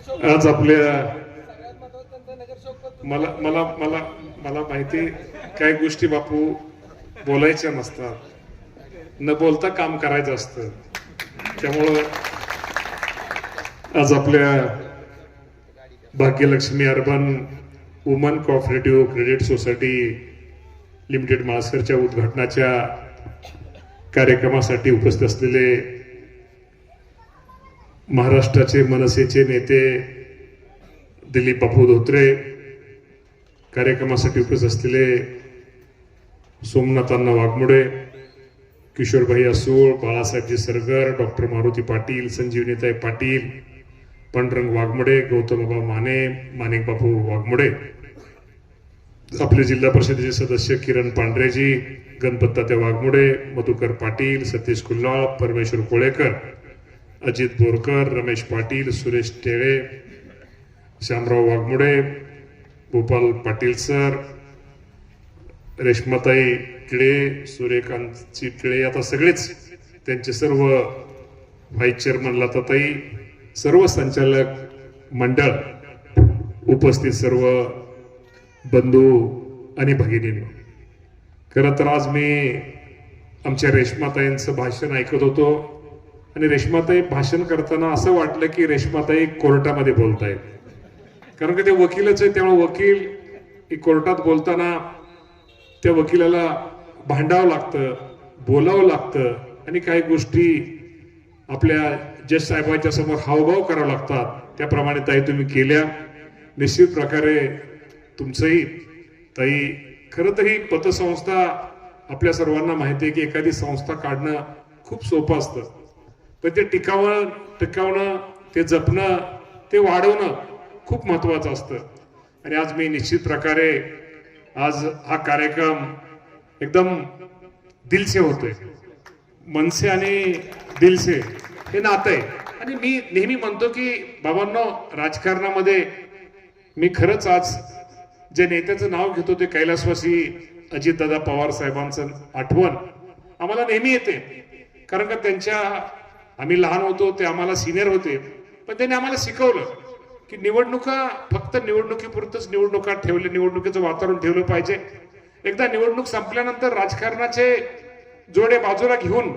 आज आपल्या मला मला मला मला माहिती काही गोष्टी बापू बोलायच्या नसतात, न बोलता काम करायचं असतं. त्यामुळं आज आपल्या Bhagyalakshmi urban woman cooperative credit society limited माळसरच्या उद्घाटनाच्या कार्यक्रमासाठी उपस्थित असलेले महाराष्ट्राचे मनसेचे नेते दिलीप बापू धोत्रे, कार्यक्रमासाठी उपस्थित असलेले सोमनाथ अण्णा वाघमोडे, किशोरभाई असूळ, बाळासाहेबजी सरगर, डॉक्टर मारुती पाटील, संजीवनीताई पाटील, पांडुरंग वाघमोडे, गौतमबाबा माने, माणिक बापू वाघमोडे, आपले जिल्हा परिषदेचे सदस्य किरण पांढरेजी, गणपततात्या वाघमोडे, मधुकर पाटील, सतीश कुल्लाळ, परमेश्वर कोळेकर, अजित बोरकर, रमेश पाटील, सुरेश टेळे, श्यामराव वाघमोडे, गोपाल पाटील सर, रेश्माताई टिळे, सूर्यकांत टिळे, आता सगळेच त्यांचे सर्व व्हाईस चेअरमन लताताई, सर्व संचालक मंडळ, उपस्थित सर्व बंधू आणि भगिनींनो, खरं तर आज मी आमच्या रेश्माताईंचं भाषण ऐकत होतो आणि रेश्माताई भाषण करताना असं वाटलं की रेश्माताई कोर्टामध्ये बोलतायत, कारण की ते वकीलच आहे. त्यामुळे वकील कोर्टात बोलताना त्या वकिलाला भांडावं लागतं, बोलावं लागतं आणि काही गोष्टी आपल्या जज साहेबांच्या समोर हावभाव करावं लागतात. त्याप्रमाणे ताई तुम्ही केल्या. निश्चित प्रकारे तुमचंही ताई, खरं तर ही पतसंस्था आपल्या सर्वांना माहिती आहे की एखादी संस्था काढणं खूप सोपं असतं, पण ते टिकवणं, ते जपणं, ते वाढवणं खूप महत्वाचं असतं. आणि आज मी निश्चित प्रकारे आज हा कार्यक्रम एकदम दिलसे होतोय. मनसे आणि दिलसे हे नातं आहे. आणि मी नेहमी म्हणतो की बाबांनो, राजकारणामध्ये मी खरंच आज जे नेत्याचं नाव घेतो ते कैलासवासी अजितदादा पवार साहेबांचं आठवण आम्हाला नेहमी येते, कारण का त्यांच्या आम्ही लहान होतो, ते आम्हाला सिनियर होते, पण त्यांनी आम्हाला शिकवलं की निवडणुका फक्त निवडणुकीपुरतच निवडणुकीचं वातावरण ठेवलं पाहिजे. एकदा निवडणूक संपल्यानंतर राजकारणाचे जोडे बाजूला घेऊन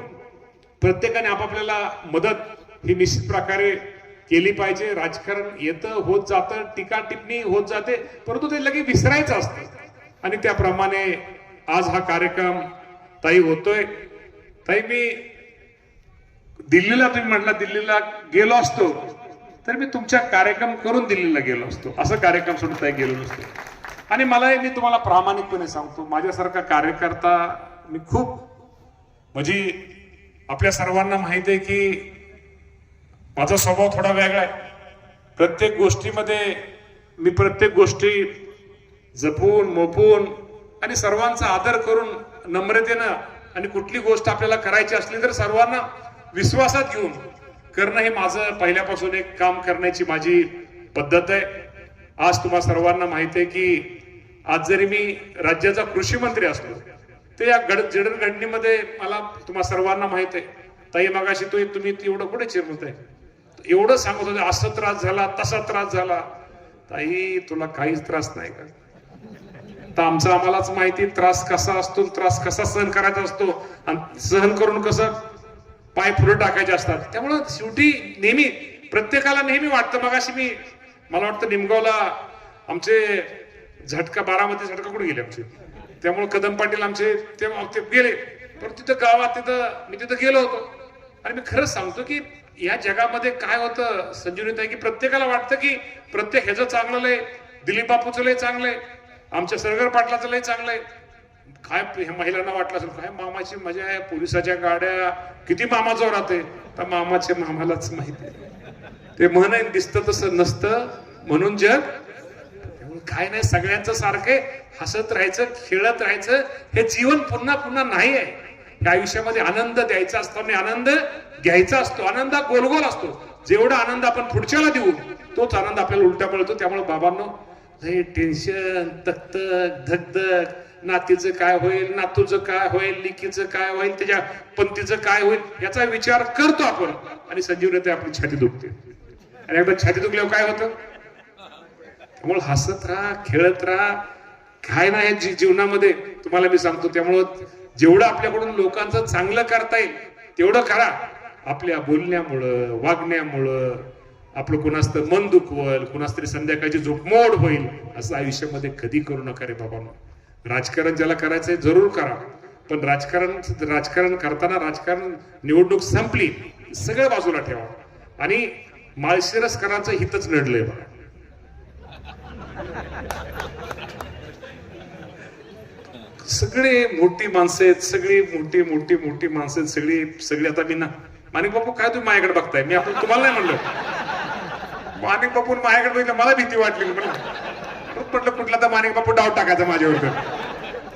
प्रत्येकाने आपापल्याला मदत ही निश्चित प्रकारे केली पाहिजे. राजकारण येतं, होत जातं, टीका टिप्पणी होत जाते, परंतु ते लगेच विसरायचं असतं. आणि त्याप्रमाणे आज हा कार्यक्रम ताई होतोय. ताई, मी दिल्लीला, तुम्ही म्हटला दिल्लीला गेलो असतो तर मी तुमच्या कार्यक्रम करून दिल्लीला गेलो असतो, असं कार्यक्रम सोडून ताई गेलो नसतो. आणि मलाही, मी तुम्हाला प्रामाणिकपणे सांगतो, माझ्यासारखा कार्यकर्ता मी खूप, म्हणजे आपल्या सर्वांना माहिती आहे की माझा स्वभाव थोडा वेगळा आहे. प्रत्येक गोष्टी जपून मोपून आणि सर्वांचा आदर करून नम्रतेनं, आणि कुठली गोष्ट आपल्याला करायची असली तर सर्वांना विश्वासात घेऊन करणं हे माझं पहिल्यापासून एक काम करण्याची माझी पद्धत आहे. आज तुम्हा सर्वांना माहिती आहे की आज जरी मी राज्याचा कृषी मंत्री असलो ते या जडणघडणीमध्ये मला तुम्हा सर्वांना माहित आहे. ताई मगाशी तुम्ही एवढं कुठे चिरमत आहे, एवढं सांगत होते, असं त्रास झाला, तसा त्रास झाला. ताई, तुला काहीच त्रास नाही का? तर आमचं आम्हालाच माहिती त्रास कसा असतो, त्रास कसा सहन करायचा असतो, आणि सहन करून कसं पाय पुढे टाकायचे असतात. त्यामुळं शेवटी नेहमी प्रत्येकाला नेहमी वाटतं. मगाशी मला वाटतं निमगावला आमचे झटका, बारामती झटका कुठे गेले आमचे, त्यामुळे कदम पाटील आमचे ते गेले, पण तिथं गावात मी तिथं गेलो होतो. आणि मी खरंच सांगतो की या जगामध्ये काय होतं संजीवनीताई, की प्रत्येकाला वाटतं की प्रत्येक ह्याचं चांगलं लय, दिलीप बापूचं लय चांगलंय, आमच्या सरगर पाटलाचं लय चांगलंय. काय महिलांना वाटलं असेल काय मामाची मजा आहे, पोलिसाच्या गाड्या, किती मामा जोरात आहे. तर मामाचे मामालाच माहिती आहे. ते म्हण दिसतं तसं नसतं, म्हणून जग काय नाही, सगळ्यांचं सारखे हसत राहायचं, खेळत राहायचं. हे जीवन पुन्हा पुन्हा नाही आहे. या आयुष्यामध्ये आनंद द्यायचा असतो आणि आनंद घ्यायचा असतो. आनंद गोलगोल असतो. जेवढा आनंद आपण पुढच्याला देऊ तोच आनंद आपल्याला उलटा मिळतो. त्यामुळे बाबांनो, हे टेन्शन, तकतक, धगधग, नातीचं काय होईल, नातूचं काय होईल, लिकीचं काय होईल, त्याच्या पंथीचं काय होईल, याचा विचार करतो आपण, आणि संजीवनीताई आपली छाती दुखते. आणि एकदा छाती दुखल्यावर काय होतं. त्यामुळे हसत राहा, खेळत राहा, काय नाही जीवनामध्ये तुम्हाला मी सांगतो. त्यामुळं जेवढं आपल्याकडून लोकांचं चांगलं करता येईल तेवढं करा. आपल्या बोलण्यामुळं, वागण्यामुळं आपलं कुणास तर मन दुखवल, कुणास तरी संध्याकाळची झोपमोड होईल, असं आयुष्यामध्ये कधी करू नका रे बाबांनो. राजकारण ज्याला करायचंय जरूर करा, पण राजकारण करताना, राजकारण निवडणूक संपली सगळं बाजूला ठेवा आणि माळशिरसकरांचं हितच नडलंय बघा. सगळे मोठी माणसं आहेत, सगळी मोठी मोठी मोठी माणसं आहेत, सगळी आता मी ना माणिक बापू काय तुम्ही माझ्याकडे बघताय, मी आपण तुम्हाला नाही म्हणलं. माणिक बापू माझ्याकडे बघितलं मला भीती वाटली, म्हटलं कुठला तर माणिक बापू डाव टाकायचा माझ्यावर.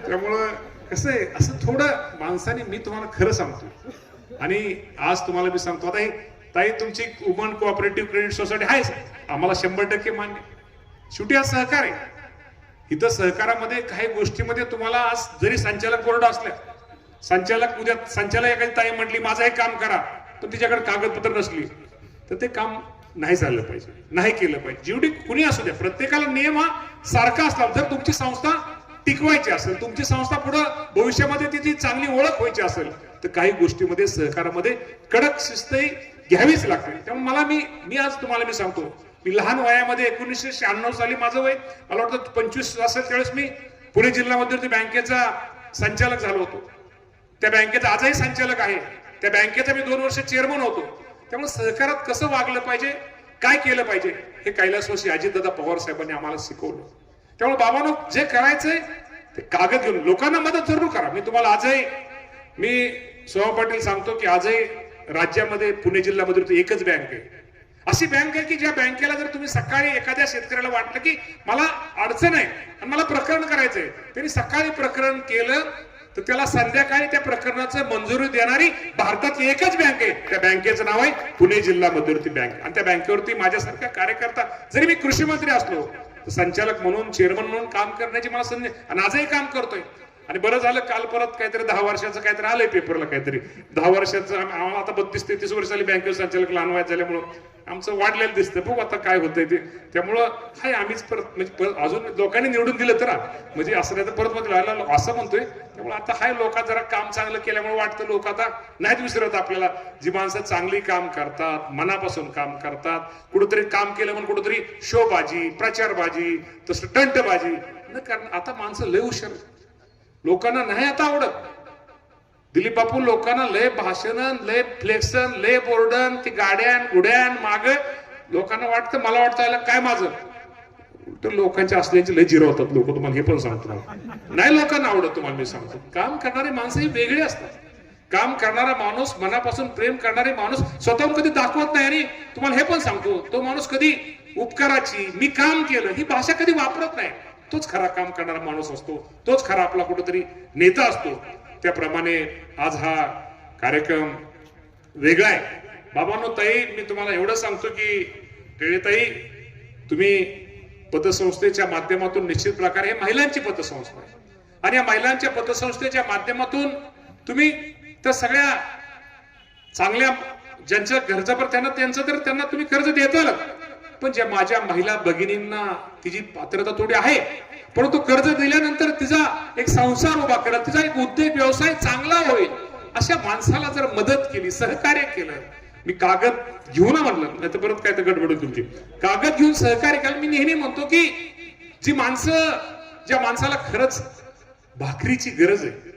त्यामुळं कसं आहे, असं थोडं माणसाने, मी तुम्हाला खरं सांगतो आणि आज तुम्हाला मी सांगतो, आता हे ताई तुमची वुमन कोऑपरेटिव्ह क्रेडिट सोसायटी आहे, आम्हाला 100% मान्य. शेवटी आज सहकार आहे. इथं सहकारामध्ये काही गोष्टीमध्ये तुम्हाला आज जरी संचालक बोर्ड असल्या, उद्या संचालक एखादी ताई म्हटली माझं हे काम करा, पण तिच्याकडे कागदपत्र नसली तर ते काम नाही चाललं पाहिजे, नाही केलं पाहिजे. जेवढी कुणी असू द्या, प्रत्येकाला नियम हा सारखा असला. जर तुमची संस्था टिकवायची असेल, तुमची संस्था पुढे भविष्यामध्ये तिची चांगली ओळख व्हायची असेल, तर काही गोष्टीमध्ये सहकारामध्ये कडक शिस्त घ्यावीच लागते. त्यामुळे मी आज तुम्हाला मी सांगतो, मी लहान वयामध्ये 1996 साली माझं वय मला वाटतं 25 असेल, त्यावेळेस मी पुणे जिल्हा मध्यवर्ती बँकेचा संचालक झालो होतो. त्या बँकेचा आजही संचालक आहे. त्या बँकेचा मी 2 वर्ष चेअरमन होतो. त्यामुळे सहकारात कसं वागलं पाहिजे, काय केलं पाहिजे, हे कैलासवासी अजितदादा पवार साहेबांनी आम्हाला शिकवलं. त्यामुळे बाबांनो जे करायचंय ते कागद घेऊन लोकांना मदत जरूर करा. मी तुम्हाला आजही मी सोमा पाटील सांगतो की आजही राज्यामध्ये पुणे जिल्ह्यामध्ये एकच बँक आहे, अशी बँक आहे की ज्या बँकेला जर तुम्ही सकाळी एखाद्या शेतकऱ्याला वाटलं की मला अडचण आहे आणि मला प्रकरण करायचंय, त्यांनी सकाळी प्रकरण केलं तर त्याला संध्याकाळी त्या प्रकरणाचं मंजुरी देणारी भारतातली एकच बँक आहे. त्या बँकेचं नाव आहे पुणे जिल्हा मध्यवर्ती बँक. आणि त्या बँकेवरती माझ्यासारखा कार्यकर्ता, जरी मी कृषी मंत्री असलो तर संचालक म्हणून, चेअरमन म्हणून काम करण्याची मला संधी, आणि आजही काम करतोय. आणि बरं झालं, काल परत काहीतरी 10 वर्षाचं काहीतरी आलंय पेपरला, काहीतरी 10 वर्षाचं. आम्हाला आता 32-33 वर्ष झाली बँकेवर संचालक, लहान वयात झाल्यामुळं आमचं वाढलेलं दिसतं. बघू आता काय होतंय ते. त्यामुळं हाय आम्हीच परत म्हणजे अजून लोकांनी निवडून दिलं तर म्हणजे असं नाही तर परत मध्ये व्हायला असं म्हणतोय. त्यामुळे आता हाय लोकांना जरा काम चांगलं केल्यामुळे वाटतं लोक आता नाहीत विसरत आपल्याला. जी माणसं चांगली काम करतात, मनापासून काम करतात, कुठंतरी काम केलं म्हणून कुठंतरी शोबाजी, प्रचारबाजी, तसं टंटबाजी न कारण आता माणसं लय हुशार, लोकांना नाही आता आवडत. दिलीप बापू लोकांना लय भाषण, लय फ्लेक्सन, लय बोर्डन, ती गाड्यान गुड्यान माग लोकांना वाटतं, मला वाटतं काय माझं तर लोकांच्या असल्याचे लय जिरवतात लोक. तुम्हाला हे पण सांगतो, नाही लोकांना आवडत. तुम्हाला मी सांगतो, काम करणारे माणसं ही वेगळी असतात. काम करणारा माणूस, मनापासून प्रेम करणारे माणूस स्वतःहून कधी दाखवत नाही. आणि तुम्हाला हे पण सांगतो, तो माणूस कधी उपकाराची, मी काम केलं ही भाषा कधी वापरत नाही. तोच खरा काम करणारा माणूस असतो, तोच खरा आपला कुठेतरी नेता असतो. त्याप्रमाणे आज हा कार्यक्रम वेगळा आहे. बाबांनो, ताई मी तुम्हाला एवढं सांगतो की टेळेताई, तुम्ही पतसंस्थेच्या माध्यमातून निश्चित प्रकारे हे महिलांची पतसंस्था आहे आणि या महिलांच्या पतसंस्थेच्या माध्यमातून तुम्ही तर सगळ्या चांगल्या ज्यांच्या गरजा त्यांना तुम्ही कर्ज देताल. पण ज्या माझ्या महिला भगिनींना तिची पात्रता थोडी आहे, परंतु कर्ज दिल्यानंतर तिचा एक संसार उभा करेल, तिचा एक उद्योग व्यवसाय चांगला होईल, अशा माणसाला जर मदत केली, सहकार्य केलं. मी कागद घेऊन म्हणलं नाही तर परत काय तर गडबड तुमची. कागद घेऊन सहकार्य केलं. मी नेहमी म्हणतो की जी माणसं, ज्या माणसाला खरंच भाकरीची गरज आहे,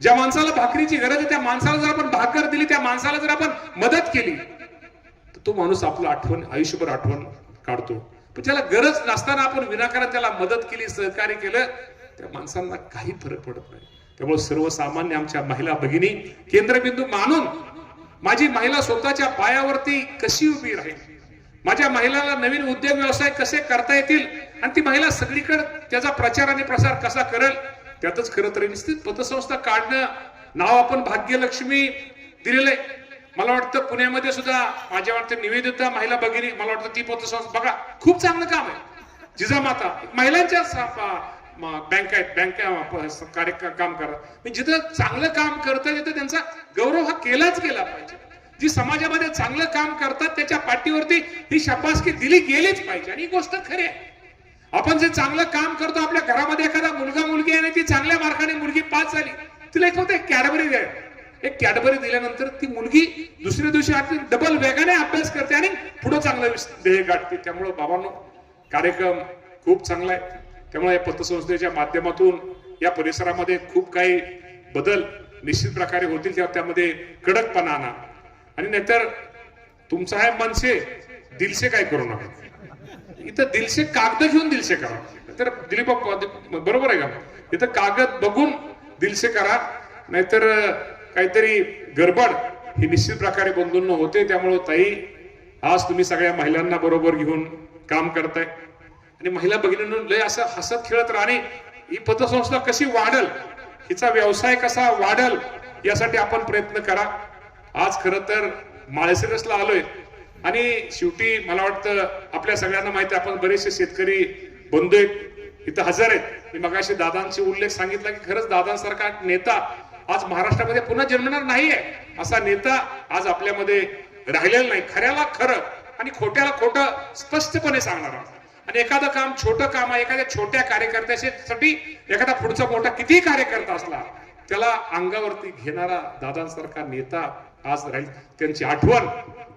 ज्या माणसाला भाकरीची गरज आहे, त्या माणसाला जर आपण भाकर दिली, त्या माणसाला जर आपण मदत केली, तो माणूस आपलं आयुष्यभर आठवण काढतो. पण त्याला गरज नसताना आपण विनाकारण त्याला मदत केली, सहकार्य केलं, त्या माणसांना काही फरक पडत नाही. त्यामुळे सर्वसामान्य आमच्या महिला भगिनी केंद्रबिंदू मानून माझी महिला स्वतःच्या पायावरती कशी उभी राहील, माझ्या महिलाला नवीन उद्योग व्यवसाय कसे करता येतील आणि ती महिला सगळीकडे त्याचा प्रचार आणि प्रसार कसा करेल, त्यातच खरं तर निश्चित पतसंस्था काढणं नाव आपण भाग्यलक्ष्मी दिलेलं आहे. मला वाटतं पुण्यामध्ये सुद्धा माझ्या वाटतं निवेदिता महिला भगिनी, मला वाटतं ती पतसंस्था बघा खूप चांगलं काम आहे. जिजामाता महिलांच्या बँक आहेत, काम करा. जिथं चांगलं काम करता येतं त्यांचा गौरव हा केलाच गेला पाहिजे. जी समाजामध्ये चांगलं काम करतात त्याच्या पाठीवरती ही शाबासकी दिली गेलीच पाहिजे. आणि ही गोष्ट खरी आहे. आपण जे चांगलं काम करतो, आपल्या घरामध्ये एखादा मुलगा मुलगी आहे आणि ती चांगल्या मार्काने मुलगी पास झाली, तिला एक फक्त एक कॅडबरी द्या. एक कॅडबरी दिल्यानंतर ती मुलगी दुसऱ्या दिवशी डबल वेगाने अभ्यास करते आणि पुढे चांगलं ध्येय गाठते. त्यामुळे बाबांनो, कार्यक्रम खूप चांगला आहे. त्यामुळे या पतसंस्थेच्या माध्यमातून या परिसरामध्ये खूप काही बदल निश्चित प्रकारे होतील. त्यामध्ये कडकपणा आणा. आणि नाहीतर तुमचा आहे मनसे, दिलसे काय करू नका. इथं दिलसे कागद घेऊन दिलसे करा. तर दिलीप बरोबर आहे का? इथं कागद बघून दिलसे करा, नाहीतर काहीतरी गडबड ही निश्चित प्रकारे बंधूंना होते. त्यामुळे ताई, आज तुम्ही सगळ्या महिलांना बरोबर घेऊन काम करताय आणि महिला भगिनींना लय असं हसत खेळत राहणे. ही पतसंस्था कशी वाढल, हिचा व्यवसाय कसा वाढल, यासाठी आपण प्रयत्न करा. आज खरं तर माळशिरसला आलोय आणि शेवटी मला वाटतं आपल्या सगळ्यांना माहिती आहे, आपण बरेचसे शेतकरी बंधू इथं हजर आहेत. मी मगाशी दादांचे उल्लेख सांगितला की खरंच दादांसारखा नेता आज महाराष्ट्रामध्ये पुन्हा जन्मणार नाहीये. असा नेता आज आपल्यामध्ये राहिलेला नाही. खऱ्याला खरं आणि खोट्याला खोटं स्पष्टपणे सांगणारा. आणि एखादं काम छोटं काम आहे, एखाद्या छोट्या कार्यकर्त्यासाठी एखादा पुढचा मोठा कितीही कार्यकर्ता असला त्याला अंगावरती घेणारा दादांसारखा नेता आज राहील. त्यांची आठवण,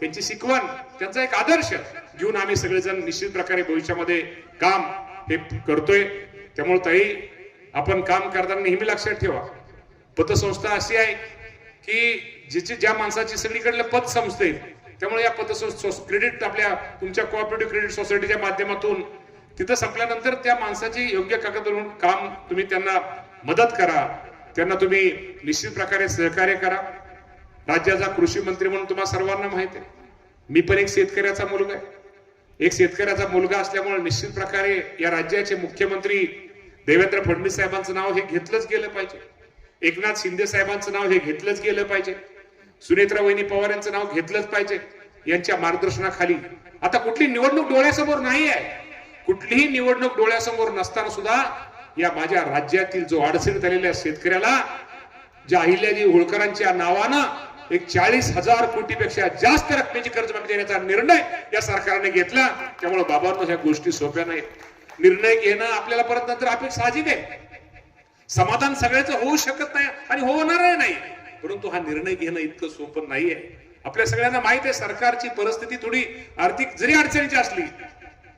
त्यांची शिकवण, त्यांचा एक आदर्श घेऊन आम्ही सगळेजण निश्चित प्रकारे भविष्यामध्ये काम हे करतोय. त्यामुळे ताई, आपण काम करताना नेहमी लक्षात ठेवा, पतसंस्था अशी आहे की ज्या माणसाची सगळीकडलं पत संस्थे, त्यामुळे या पतसंस्था क्रेडिट आपल्या तुमच्या कोऑपरेटिव्ह क्रेडिट सोसायटीच्या माध्यमातून तिथं संपल्यानंतर त्या माणसाची योग्य कागद काम तुम्ही त्यांना मदत करा, त्यांना तुम्ही निश्चित प्रकारे सहकार्य करा. राज्याचा कृषी मंत्री म्हणून तुम्हाला सर्वांना माहिती आहे, मी पण एक शेतकऱ्याचा मुलगा आहे. एक शेतकऱ्याचा मुलगा असल्यामुळे निश्चित प्रकारे या राज्याचे मुख्यमंत्री देवेंद्र फडणवीस साहेबांचं नाव हे घेतलंच गेलं पाहिजे. एकनाथ शिंदे साहेबांचं नाव हे घेतलंच गेलं पाहिजे. सुनेत्रा वहिनी पवार यांचं नाव घेतलंच पाहिजे. यांच्या मार्गदर्शनाखाली आता कुठली निवडणूक डोळ्यासमोर नाही आहे. कुठलीही निवडणूक डोळ्यासमोर नसताना सुद्धा या माझ्या राज्यातील जो अडचणीत आलेल्या शेतकऱ्याला ज्या अहिल्याजी होळकरांच्या नावानं एक 40,000 कोटीपेक्षा जास्त रकमेची कर्जमाफी देण्याचा निर्णय या सरकारने घेतला. त्यामुळे बाबांनो, ह्या गोष्टी सोप्या नाहीत. निर्णय घेणं आपल्याला परत नंतर अपेक्षा साहजिक आहे. समाधान सगळ्याचं होऊ शकत नाही आणि होणार नाही, परंतु हा निर्णय घेणं इतकं सोपं नाहीये. आपल्या सगळ्यांना माहित आहे, सरकारची परिस्थिती थोडी आर्थिक जरी अडचणीची असली,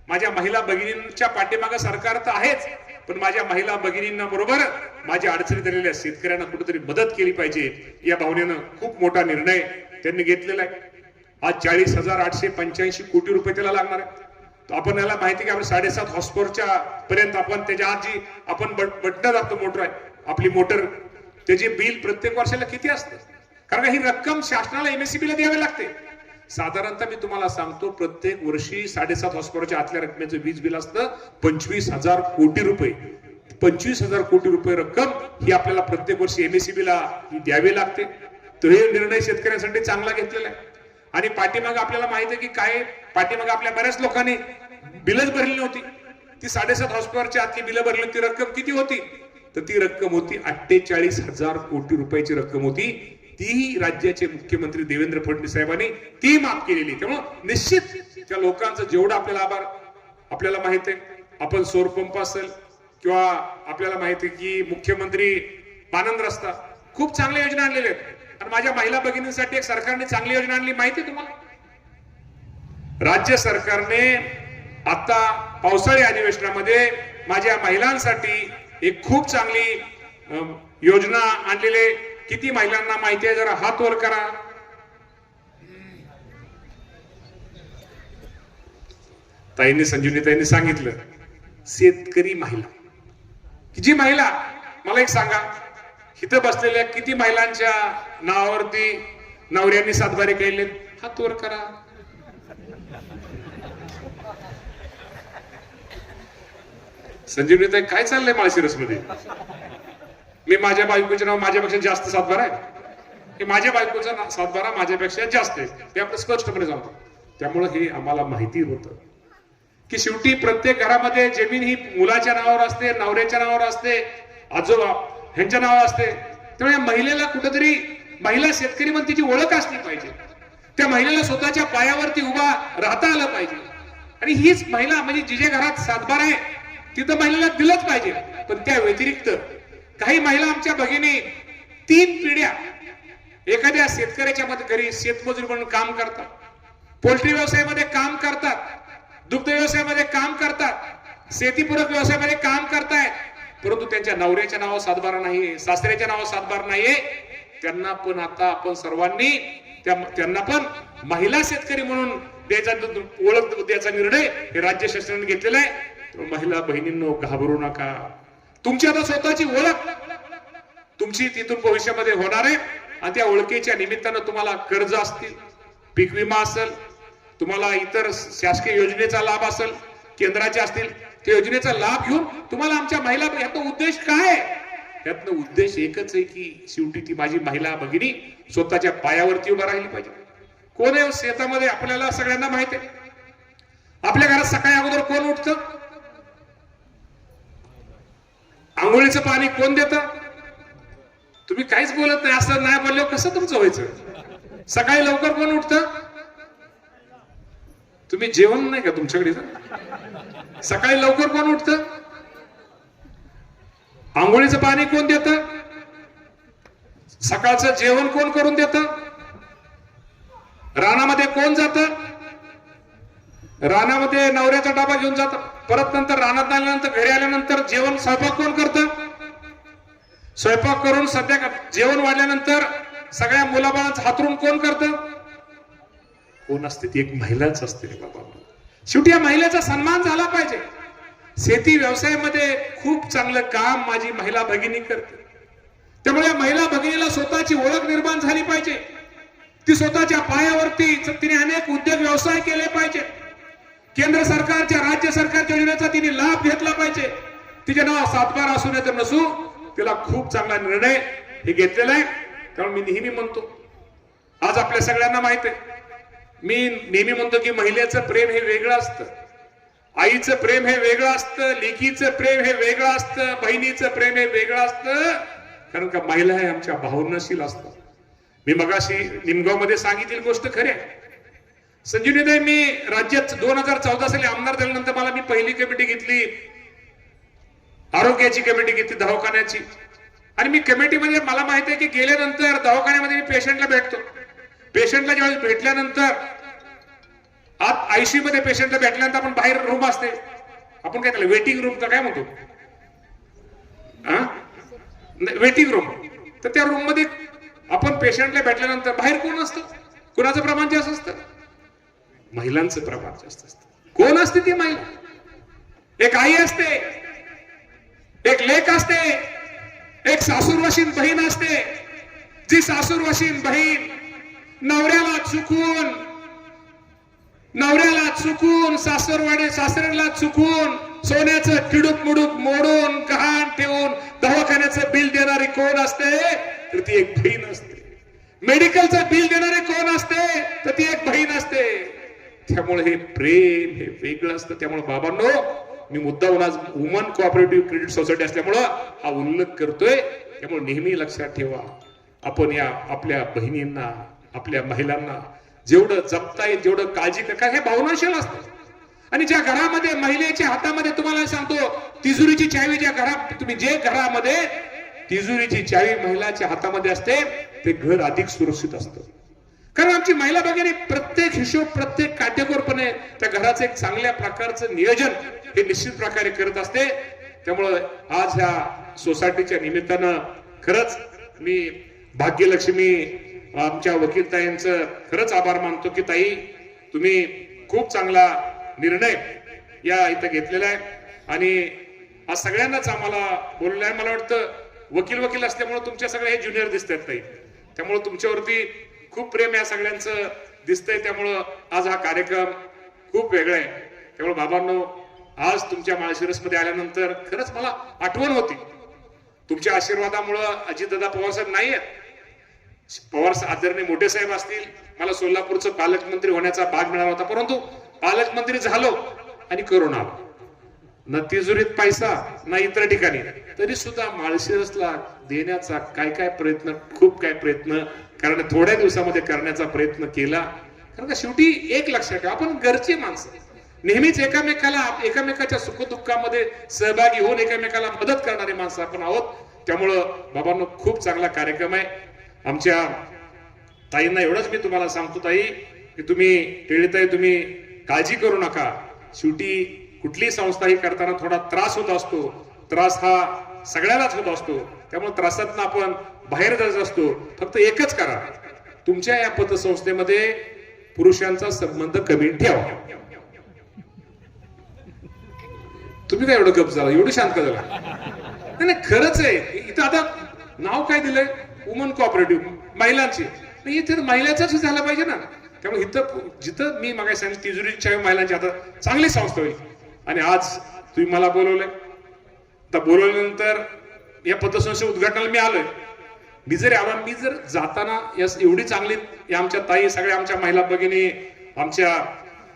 माझ्या महिला भगिनींच्या पाठीमागे सरकार तर आहेच, पण माझ्या महिला भगिनींना बरोबर माझ्या अडचणीत आलेल्या शेतकऱ्यांना कुठेतरी मदत केली पाहिजे या भावनेनं खूप मोठा निर्णय त्यांनी घेतलेला आहे. आज 40,885 कोटी रुपये त्याला लागणार आहे. आपण याला माहिती की आपण 7.5 हॉर्सपॉवरच्या पर्यंत आपण त्याच्या आत जी आपण बटणं दाबतो मोटर आहे आपली मोटर, त्याचे बिल प्रत्येक वर्षाला किती असतं? कारण ही रक्कम शासनाला MSCB ला द्यावी लागते. साधारणतः मी तुम्हाला सांगतो, प्रत्येक वर्षी 7.5 हॉर्सपॉवरच्या आतल्या रकमेचं वीज बिल असतं 25,000 कोटी रुपये. 25,000 कोटी रुपये रक्कम ही आपल्याला प्रत्येक वर्षी MSCB ला द्यावी लागते. तर हे निर्णय शेतकऱ्यांसाठी चांगला घेतलेला आहे. आणि पाठीमागे आपल्याला माहिती आहे की काय, पाठीमागे आपल्या बऱ्याच लोकांनी बिलच भरली नव्हती. ती 7.5 हॉर्सपॉवरच्या आतली बिलं भरली, ती रक्कम किती होती? तर ती रक्कम होती 48,000 कोटी रुपयाची रक्कम होती. ती राज्याचे मुख्यमंत्री देवेंद्र फडणवीस साहेबांनी ती माफ केलेली. त्यामुळे निश्चित त्या लोकांचं जेवढं आपल्याला आभार. आपल्याला माहित आहे, आपण सौर पंप असेल किंवा आपल्याला माहिती आहे की मुख्यमंत्री आनंद रस्ता, खूप चांगल्या योजना आणलेल्या आहेत. आणि माझ्या महिला भगिनींसाठी एक सरकारने चांगली योजना आणली माहिती आहे तुम्हाला? राज्य सरकारने आता पावसाळी अधिवेशनामध्ये माझ्या महिलांसाठी एक खूप चांगली योजना आणलेली. किती महिलांना माहिती आहे? जरा हात वर करा. ताईंनी, संजीवनी ताईंनी सांगितलं, शेतकरी महिला. जी महिला, मला एक सांगा, इथं बसलेल्या किती महिलांच्या नावावरती नवऱ्यांनी सातबारे केले? हात वर करा. संजीवनी ताई, काय चाललंय माळशिरस मध्ये? मी माझ्या बायकोचे नाव माझ्यापेक्षा जास्त सातबारा आहे की माझ्या बायकोचा सातबारा माझ्यापेक्षा जास्त आहे, ते आपण स्पष्टपणे सांगतो. त्यामुळे हे आम्हाला माहिती होतं की शेवटी प्रत्येक घरामध्ये जमीन ही मुलाच्या नावावर असते, नवऱ्याच्या नावावर असते, आजोबा ह्यांच्या नावावर असते. त्यामुळे महिलेला कुठेतरी महिला शेतकरी म्हणून तिची ओळख असली पाहिजे. त्या महिलेला स्वतःच्या पायावरती उभा राहता आलं पाहिजे. आणि हीच महिला म्हणजे जिच्या घरात सातबार आहे तिथं महिलेला दिलंच पाहिजे. पण त्या व्यतिरिक्त काही महिला आमच्या भगिनी 3 पिढ्या एखाद्या शेतकऱ्याच्या घरी शेतमजूर म्हणून काम करतात, पोल्ट्री व्यवसायामध्ये काम करतात, दुग्ध व्यवसायामध्ये काम करतात, शेतीपूरक व्यवसायामध्ये काम करतायत, परंतु त्यांच्या नवऱ्याच्या नावावर सातबारा नाहीये, सासऱ्याच्या नावावर सातबार नाहीये. त्यांना पण आता आपण सर्वांनी त्यांना पण महिला शेतकरी म्हणून द्यायचा ओळख द्यायचा निर्णय हे राज्य शासनाने घेतलेला आहे. महिला बहिणींनो घाबरू नका. तुमची आता स्वतःची ओळख तुमची तिथून भविष्यामध्ये होणार आहे. आणि त्या ओळखीच्या निमित्तानं तुम्हाला कर्ज असतील, पीक विमा असेल, तुम्हाला इतर शासकीय योजनेचा लाभ असेल, केंद्राचे असतील, त्या योजनेचा लाभ घेऊन तुम्हाला आमच्या महिला, याचा उद्देश काय? यातनं उद्देश एकच आहे की शेवटी ती माझी महिला भगिनी स्वतःच्या पायावरती उभा राहिली पाहिजे. कोण आहे शेतामध्ये? आपल्याला सगळ्यांना माहिती आहे. आपल्या घरात सकाळी अगोदर कोण उठतं? आंघोळीचं पाणी कोण देतं? तुम्ही काहीच बोलत नाही. असं नाही बोलल्यावर कसं तुमचं व्हायचं? सकाळी लवकर कोण उठतं? तुम्ही जेवण नाही का तुमच्याकडे? सकाळी लवकर कोण उठतं? आंघोळीचं पाणी कोण देतं? सकाळचं जेवण कोण करून देतं? रानामध्ये कोण जातं? रानामध्ये नवऱ्याचा डबा घेऊन जातं. परत नंतर रानात आल्यानंतर घरी आल्यानंतर जेवण स्वयंपाक कोण करतं? स्वयंपाक करून सध्या जेवण वाढल्यानंतर सगळ्या मुलाबाळांचं हातरून कोण करतं? कोण असते? ती एक महिलाच असते बाबा. शेवटी या महिलेचा सन्मान झाला पाहिजे. शेती व्यवसायामध्ये खूप चांगलं काम माझी महिला भगिनी करते. त्यामुळे या महिला भगिनीला स्वतःची ओळख निर्माण झाली पाहिजे. ती स्वतःच्या पायावरती तिने अनेक उद्योग व्यवसाय केले पाहिजे. केंद्र सरकारच्या, राज्य सरकारच्या योजनेचा तिने लाभ घेतला पाहिजे. तिचे नाव सातबार असू नये तर नसू, तिला खूप चांगला निर्णय हे घेतलेला आहे. त्यामुळे मी नेहमी म्हणतो, आज आपल्या सगळ्यांना माहित आहे, मी नेहमी म्हणतो की महिलेचं प्रेम हे वेगळं असतं, आईचं प्रेम हे वेगळं असतं, लेकीचं प्रेम हे वेगळं असतं, बहिणीचं प्रेम हे वेगळं असतं. कारण का महिला हे आमच्या भावनाशील असतात. मी मगाशी निमगाव मध्ये सांगितली गोष्ट खरी आहे. संजीवनीताई, मी राज्यात 2014 साली आमदार झाल्यानंतर मला मी पहिली कमिटी घेतली, आरोग्याची कमिटी घेतली, दवाखान्याची. आणि मी कमिटीमध्ये मला माहिती आहे की गेल्यानंतर दवाखान्यामध्ये मी पेशंटला भेटतो. पेशंटला ज्यावेळेस भेटल्यानंतर आत आयसीयू मध्ये पेशंटला भेटल्यानंतर आपण बाहेर रूम असते, आपण काय त्याला वेटिंग रूम तर काय म्हणतो, वेटिंग रूम. तर त्या रूम मध्ये आपण पेशंटला भेटल्यानंतर बाहेर कोण असतं? कोणाचं प्रमाण जास्त असतं? महिलांचं प्रमाण जास्त असतं. कोण असते ती महिला? एक आई असते, एक लेक असते, एक सासूरवाशीन बहीण असते. जी सासूरवाशीन बहीण नवऱ्याला चुकून सासऱ्याला चुकून सोन्याचं किडूक मुडूक मोडून गहाण ठेवून दवाखान्याचं बिल देणारी कोण असते? तर ती एक बहीण असते. मेडिकलचं बिल देणारी कोण असते? तर ती एक बहीण असते. त्यामुळे हे प्रेम हे वेगळं असतं. त्यामुळे बाबांनो, मी मुद्दाहून आज वुमन कोऑपरेटिव्ह क्रेडिट सोसायटी असल्यामुळं हा उल्लेख करतोय. त्यामुळे नेहमी लक्षात ठेवा, आपण या आपल्या बहिणींना, आपल्या महिलांना जेवढं जपता येईल, जेवढं काळजी करा, हे भावनाशील असतं. आणि ज्या घरामध्ये महिलेच्या हातामध्ये, तुम्हाला सांगतो, तिजोरीची चावी, ज्या घरात तुम्ही जे घरामध्ये तिजोरीची चावी महिलाच्या हातामध्ये असते, ते घर अधिक सुरक्षित असतं. कारण आमची महिला भगिनी प्रत्येक हिशोब, प्रत्येक काटेकोरपणे त्या घराचं एक चांगल्या प्रकारचं नियोजन हे निश्चित प्रकारे करत असते. त्यामुळं आज ह्या सोसायटीच्या निमित्तानं खरंच मी भाग्यलक्ष्मी आमच्या वकीलताईंचं खरंच आभार मानतो की ताई, तुम्ही खूप चांगला निर्णय या इथं घेतलेला आहे. आणि आज सगळ्यांनाच आम्हाला बोललेलं आहे. मला वाटतं वकील असल्यामुळे तुमच्या सगळ्या हे ज्युनियर दिसत आहेत ताई, त्यामुळे तुमच्यावरती खूप प्रेम या सगळ्यांचं दिसतंय. त्यामुळं आज हा कार्यक्रम खूप वेगळा आहे. त्यामुळे बाबांनो, आज तुमच्या माळशिरस मध्ये आल्यानंतर खरंच मला आठवण होती. तुमच्या आशीर्वादामुळं अजितदादा पवार साहेब नाही आहेत, पवार आदरणीय मोठे साहेब असतील, मला सोलापूरचं पालकमंत्री होण्याचा भाग मिळाला होता, परंतु पालकमंत्री झालो आणि करोना आला. न तिजोरीत पैसा, ना इतर ठिकाणी, तरी सुद्धा माळशिरसला देण्याचा काय प्रयत्न, खूप काय प्रयत्न कारण थोड्या दिवसामध्ये करण्याचा प्रयत्न केला. कारण का शेवटी एक लक्षात ठेवा, आपण घरची माणसं नेहमीच एकामेकाच्या सुखदुःखामध्ये सहभागी होऊन एकमेकाला मदत करणारी माणसं आपण आहोत. त्यामुळं बाबांनो खूप चांगला कार्यक्रम आहे. आमच्या ताईंना एवढंच मी तुम्हाला सांगतो ताई, की तुम्ही काळजी करू नका. शेवटी कुठलीही संस्था ही करताना थोडा त्रास होत असतो. त्रास हा सगळ्यालाच होत असतो. त्यामुळे त्रासातून आपण बाहेर जायचं असतो. फक्त एकच करा, तुमच्या या पतसंस्थेमध्ये पुरुषांचा संबंध कमी ठेवा. तुम्ही काय एवढं गप झाला, एवढं शांत झाला? नाही खरंच आहे. इथं आता नाव काय दिलंय, वुमन कोऑपरेटिव्ह, महिलांची. इथे महिलांचाच झाला पाहिजे ना. त्यामुळे इथं जिथं मी मागे सांगितलं तिजोरीच्या महिलांची आता चांगली संस्था होईल. आणि आज तुम्ही मला बोलवलंय, आता बोलवल्यानंतर या पतसंस्थे उद्घाटनाला मी आलोय. मी जर जाताना एवढी चांगली आमच्या ताई, सगळ्या आमच्या महिला भगिनी, आमच्या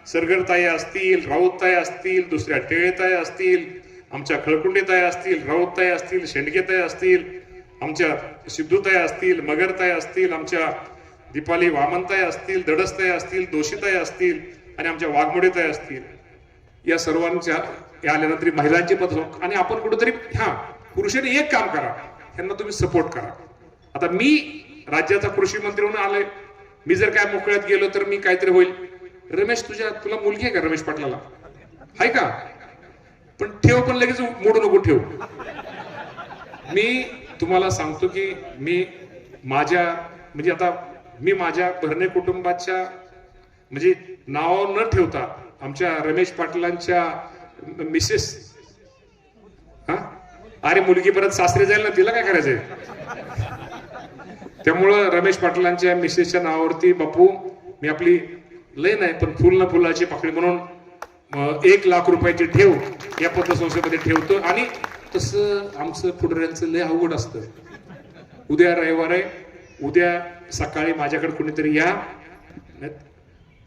सरगरताई असतील, राऊतताई असतील, दुसऱ्या टेळेताई असतील, आमच्या खळकुंडेताई असतील, राऊतताई असतील, शेंडगेताई असतील, आमच्या सिद्धूताई असतील, मगरताई असतील, आमच्या दीपाली वामनताई असतील, दडसताई असतील, दोषीताई असतील आणि आमच्या वाघमोडेताई असतील, या सर्वांच्या आल्यानंतर महिलांची पद. आणि आपण कुठेतरी पुरुषांनी एक काम करा, यांना तुम्ही सपोर्ट करा. आता मी राज्याचा कृषी मंत्री म्हणून आलोय. मी जर काय मोकळ्यात गेलो तर मी काहीतरी होईल. रमेश तुला मुलगी आहे का? रमेश पाटलाला आहे का? पण ठेव, पण लगेच मोडू नको ठेव. मी तुम्हाला सांगतो की मी माझ्या भरणे कुटुंबाच्या म्हणजे नाव न ठेवता आमच्या रमेश पाटलांच्या मिसेस, अरे मुलगी परत सासरे जाईल ना, तिला काय करायचंय? त्यामुळं रमेश पाटलांच्या मिसेसच्या नावावरती बापू मी आपली लय नाही पण फुल ना फुलाची पाकळी म्हणून 1 लाख रुपयाची ठेव या पतसंस्थेमध्ये ठेवतो. आणि तसं आमचं पुढाऱ्यांचं लय अवघड असतं. उद्या रविवार आहे, उद्या सकाळी माझ्याकडे कोणीतरी या,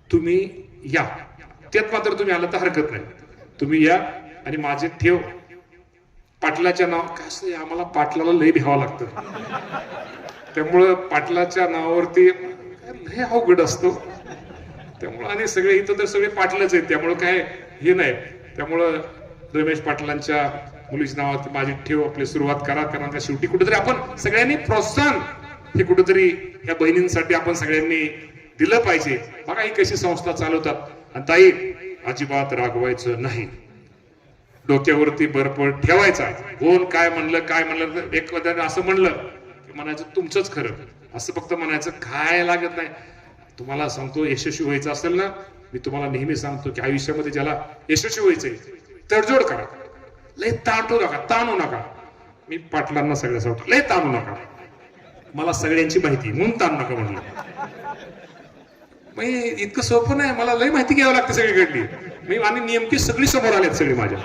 तुम्ही या, त्यात मात्र तुम्ही आलं तर हरकत नाही. तुम्ही या आणि माझे ठेव पाटलाच्या नाव कसं, आम्हाला पाटलाला लय भ्यावं लागतं. त्यामुळं पाटलाच्या नावावरती लय अवघड असतो. त्यामुळं आणि सगळे इथं तर सगळे पाटलंच आहेत, त्यामुळं काय हे नाही. त्यामुळं रमेश पाटलांच्या मुलीच्या नावावरती माझी ठेव आपली सुरुवात करा. कारण का शेवटी कुठेतरी आपण सगळ्यांनी प्रोत्साहन हे कुठेतरी या बहिणींसाठी आपण सगळ्यांनी दिलं पाहिजे. बघा ही कशी संस्था चालवतात. आणि ताई अजिबात रागवायचं नाही, डोक्यावरती बर्फ ठेवायचा. कोण काय म्हणलं तर एक असं म्हणलं की म्हणायचं तुमचंच खरं, असं फक्त म्हणायचं, काय लागत नाही. तुम्हाला सांगतो, यशस्वी व्हायचं असेल ना, मी तुम्हाला नेहमी सांगतो की आयुष्यामध्ये ज्याला यशस्वी व्हायचंय तडजोड करा, लय ताणू नका. मी पाटलांना सगळं सांगतो, लय ताणू नका, मला सगळ्यांची माहिती म्हणून ताण नका म्हणलं. इतकं सोपं नाही, मला लय माहिती घ्यावं लागते सगळीकडली. मी आणि नेमकी सगळी समोर आलेत सगळी माझ्या.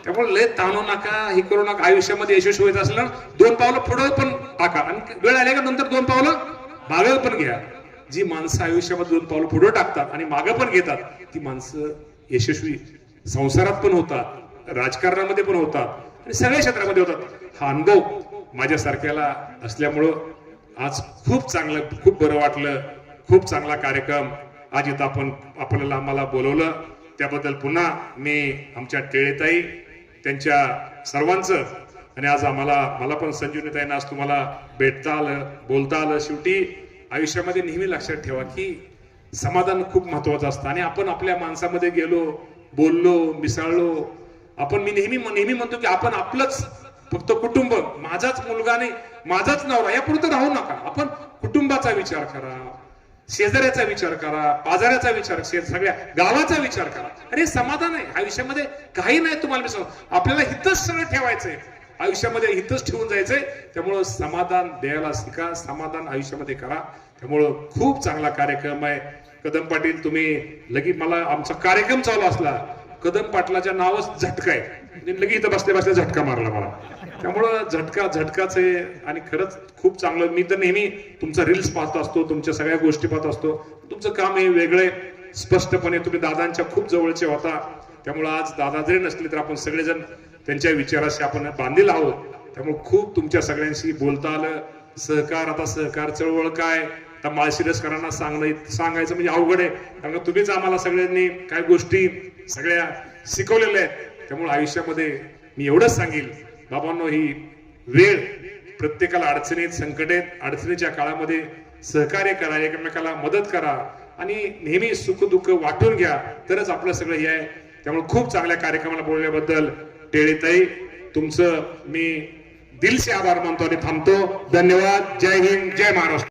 त्यामुळे लय ताणू नका, हे करू नका. आयुष्यामध्ये यशस्वी व्हायचं असलं 2 पावलं पुढे पण टाका आणि वेळ आल्या का नंतर 2 पावलं मागे पण घ्या. जी माणसं आयुष्यामध्ये 2 पावलं पुढे टाकतात आणि मागे पण घेतात, ती माणसं यशस्वी संसारात पण होतात, राजकारणामध्ये पण होतात आणि सगळ्या क्षेत्रामध्ये होतात. हा अनुभव माझ्यासारख्याला असल्यामुळं आज खूप बरं वाटलं. खूप चांगला कार्यक्रम आज इथं आम्हाला बोलवलं, त्याबद्दल पुन्हा मी आमच्या टेळेताई त्यांच्या सर्वांचं. आणि आज मला पण संजीवनीताईंना आज तुम्हाला भेटता आलं, बोलता आलं. शेवटी आयुष्यामध्ये नेहमी लक्षात ठेवा की समाधान खूप महत्वाचं असतं. आणि आपण आपल्या माणसामध्ये गेलो, बोललो, मिसळलो, मी नेहमी म्हणतो की आपण आपलंच फक्त कुटुंब, माझाच मुलगा नाही, माझाच नवरा यापुरतं राहू नका. आपण कुटुंबाचा विचार करा, शेजाऱ्याचा विचार करा, बाजाराचा विचार, सगळ्या गावाचा विचार करा. अरे समाधान आहे आयुष्यामध्ये, काही नाही. तुम्हाला मी सांगतो, आपल्याला हितच सगळं ठेवायचंय, आयुष्यामध्ये हितच ठेवून जायचंय. त्यामुळं समाधान द्यायला शिका, समाधान आयुष्यामध्ये करा. त्यामुळं खूप चांगला कार्यक्रम आहे. कदम पाटील तुम्ही लगेच मला आमचा कार्यक्रम चालू असला, कदम पाटलाच्या नावच झटका आहे, लगेच इथं बसल्या झटका मारला मला. त्यामुळं झटकाच आहे. आणि खरंच खूप चांगलं. मी तर नेहमी तुमचा रील्स पाहत असतो, तुमच्या सगळ्या गोष्टी पाहत असतो. तुमचं काम हे वेगळे, स्पष्टपणे तुम्ही दादांच्या खूप जवळचे होता. त्यामुळं आज दादा जरी नसले तर आपण सगळेजण त्यांच्या विचाराशी आपण बांधील आहोत. त्यामुळे खूप तुमच्या सगळ्यांशी बोलता आलं. सहकार चळवळ काय, आता माळशिरसकरांना सांगायचं म्हणजे अवघड आहे, कारण का तुम्हीच आम्हाला सगळ्यांनी काही गोष्टी सगळ्या शिकवलेल्या आहेत. त्यामुळे आयुष्यामध्ये मी एवढंच सांगेल, बाबांनो, ही वेळ प्रत्येकाला अडचणीत, संकटेत, अडचणीच्या काळामध्ये सहकार्य करा, एकमेकाला मदत करा आणि नेहमी सुख दुःख वाटून घ्या, तरच आपलं सगळं हे आहे. त्यामुळे खूप चांगल्या कार्यक्रमाला बोलण्याबद्दल टेळेताई तुमचं मी दिलसे आभार मानतो आणि थांबतो. धन्यवाद. जय हिंद, जय महाराष्ट्र.